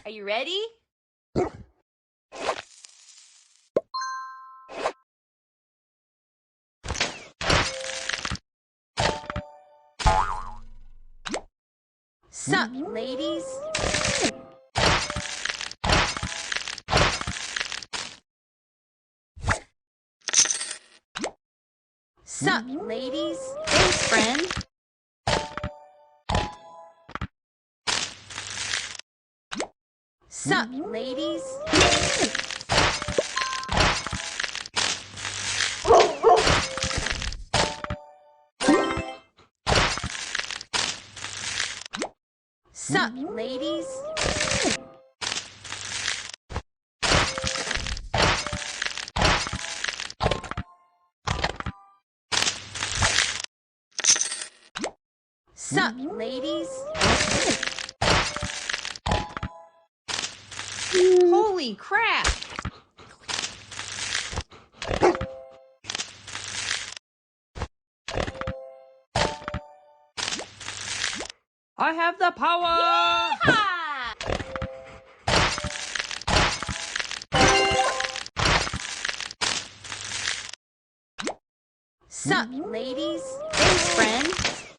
Are you ready? Sup, ladies? Sup, ladies? Thanks, friend. Sup, ladies? Sup, ladies? Sup, ladies? Holy crap! I have the power! Yeehaw! Sup, ladies? Thanks, friend.